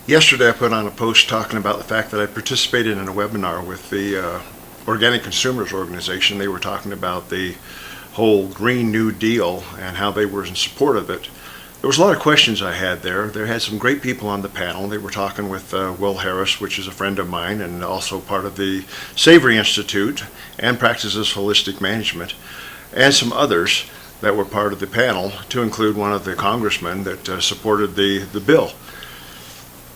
Yesterday I put on a post talking about the fact that I participated in a webinar with the Organic Consumers Organization. They were talking about the whole Green New Deal and how they were in support of it. There was a lot of questions I had there. There had some great people on the panel. They were talking with Will Harris, which is a friend of mine and also part of the Savory Institute and practices holistic management, and some others that were part of the panel, to include one of the congressmen that supported the bill.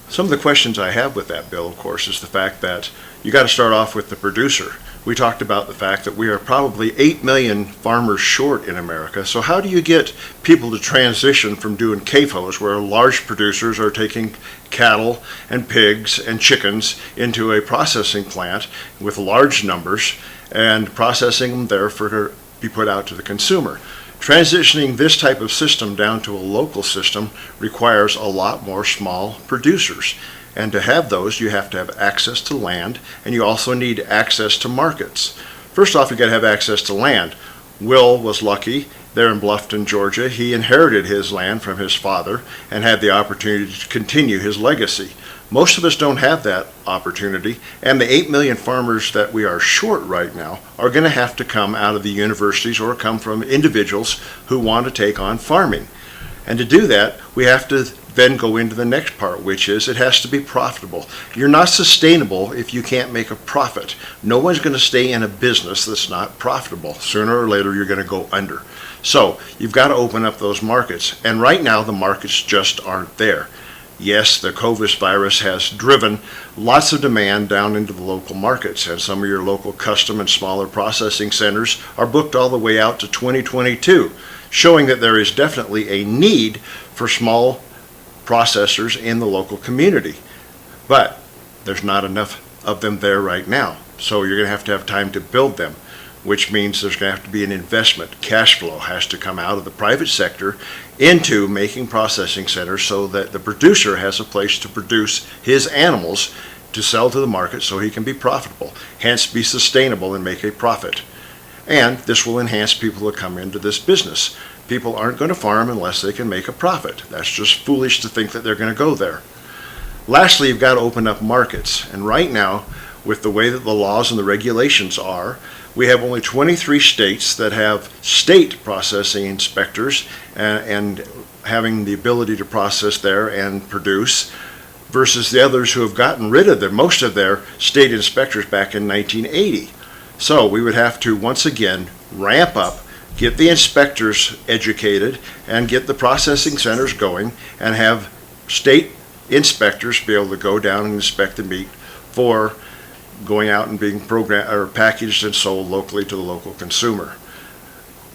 Some of the questions I have with that bill, of course, is the fact that you got to start off with the producer. We talked about the fact that we are probably 8 million farmers short in America. So how do you get people to transition from doing CAFOs, where large producers are taking cattle and pigs and chickens into a processing plant with large numbers and processing them there for to be put out to the consumer? Transitioning this type of system down to a local system requires a lot more small producers. And to have those, you have to have access to land, and you also need access to markets. First off, you got to have access to land. Will was lucky there in Bluffton, Georgia. He inherited his land from his father and had the opportunity to continue his legacy. Most of us don't have that opportunity, and the 8 million farmers that we are short right now are going to have to come out of the universities or come from individuals who want to take on farming. And to do that, we have to then go into the next part, which is it has to be profitable. You're not sustainable if you can't make a profit. No one's going to stay in a business that's not profitable. Sooner or later, you're going to go under. So you've got to open up those markets. And right now, the markets just aren't there. Yes, the COVID virus has driven lots of demand down into the local markets, and some of your local custom and smaller processing centers are booked all the way out to 2022, showing that there is definitely a need for small processors in the local community. But there's not enough of them there right now, so you're going to have time to build them, which means there's going to have to be an investment. Cash flow has to come out of the private sector into making processing centers so that the producer has a place to produce his animals to sell to the market so he can be profitable, hence be sustainable and make a profit. And this will enhance people that come into this business. People aren't going to farm unless they can make a profit. That's just foolish to think that they're going to go there. Lastly, you've got to open up markets. And right now, with the way that the laws and the regulations are, we have only 23 states that have state processing inspectors and having the ability to process there and produce, versus the others who have gotten rid of most of their state inspectors back in 1980. So we would have to once again ramp up, get the inspectors educated, and get the processing centers going, and have state inspectors be able to go down and inspect the meat for going out and being programmed or packaged and sold locally to the local consumer.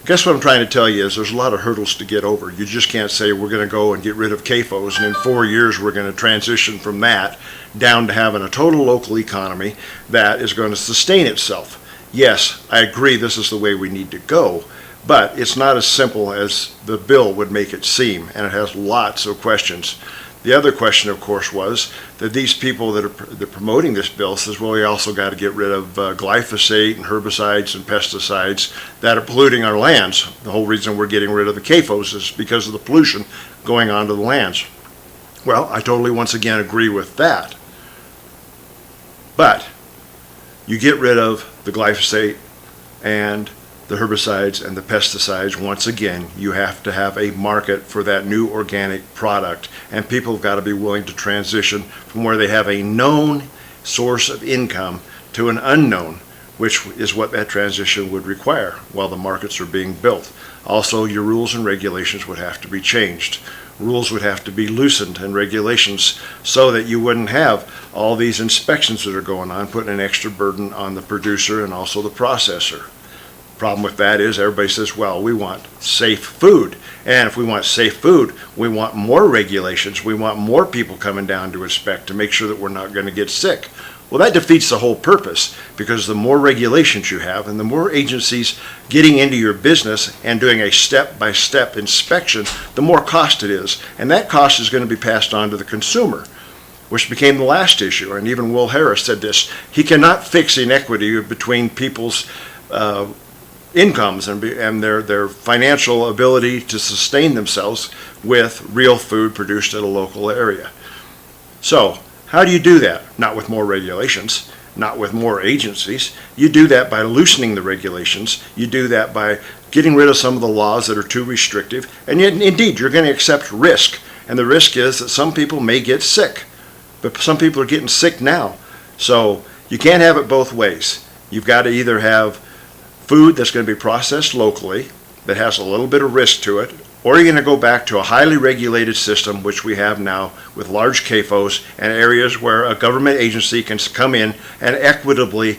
Guess what I'm trying to tell you is there's a lot of hurdles to get over. You just can't say we're going to go and get rid of CAFOs and in 4 years we're going to transition from that down to having a total local economy that is going to sustain itself. Yes, I agree this is the way we need to go, but it's not as simple as the bill would make it seem, and it has lots of questions. The other question, of course, was that these people that are promoting this bill says, well, we also got to get rid of glyphosate and herbicides and pesticides that are polluting our lands. The whole reason we're getting rid of the CAFOs is because of the pollution going onto the lands. Well, I totally, once again, agree with that. But you get rid of the glyphosate and the herbicides and the pesticides, once again, you have to have a market for that new organic product, and people have got to be willing to transition from where they have a known source of income to an unknown, which is what that transition would require while the markets are being built. Also, your rules and regulations would have to be changed. Rules would have to be loosened and regulations so that you wouldn't have all these inspections that are going on, putting an extra burden on the producer and also the processor. Problem with that is everybody says, well, we want safe food. And if we want safe food, we want more regulations. We want more people coming down to inspect to make sure that we're not going to get sick. Well, that defeats the whole purpose, because the more regulations you have and the more agencies getting into your business and doing a step-by-step inspection, the more cost it is. And that cost is going to be passed on to the consumer, which became the last issue. And even Will Harris said this: he cannot fix inequity between people's incomes and their financial ability to sustain themselves with real food produced at a local area. So how do you do that? Not with more regulations, not with more agencies. You do that by loosening the regulations. You do that by getting rid of some of the laws that are too restrictive. And yet, indeed, you're going to accept risk. And the risk is that some people may get sick. But some people are getting sick now. So you can't have it both ways. You've got to either have food that's going to be processed locally that has a little bit of risk to it, or you're going to go back to a highly regulated system, which we have now with large CAFOs and areas where a government agency can come in and equitably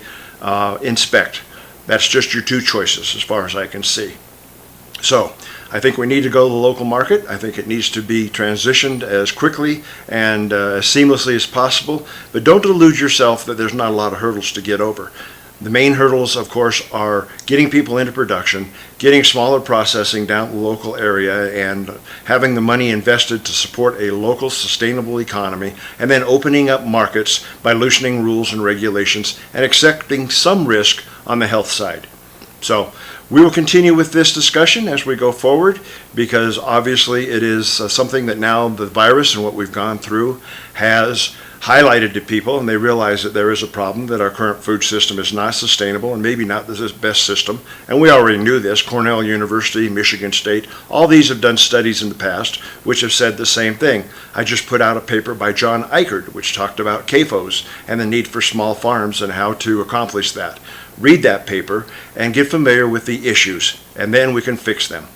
inspect. That's just your two choices as far as I can see. So I think we need to go to the local market. I think it needs to be transitioned as quickly and as seamlessly as possible. But don't delude yourself that there's not a lot of hurdles to get over. The main hurdles, of course, are getting people into production, getting smaller processing down the local area, and having the money invested to support a local sustainable economy, and then opening up markets by loosening rules and regulations and accepting some risk on the health side. So we will continue with this discussion as we go forward, because obviously it is something that now the virus and what we've gone through has highlighted to people, and they realize that there is a problem, that our current food system is not sustainable and maybe not the best system. And we already knew this. Cornell University, Michigan State, all these have done studies in the past which have said the same thing. I just put out a paper by John Eichert which talked about CAFOs and the need for small farms and how to accomplish that. Read that paper and get familiar with the issues, and then we can fix them.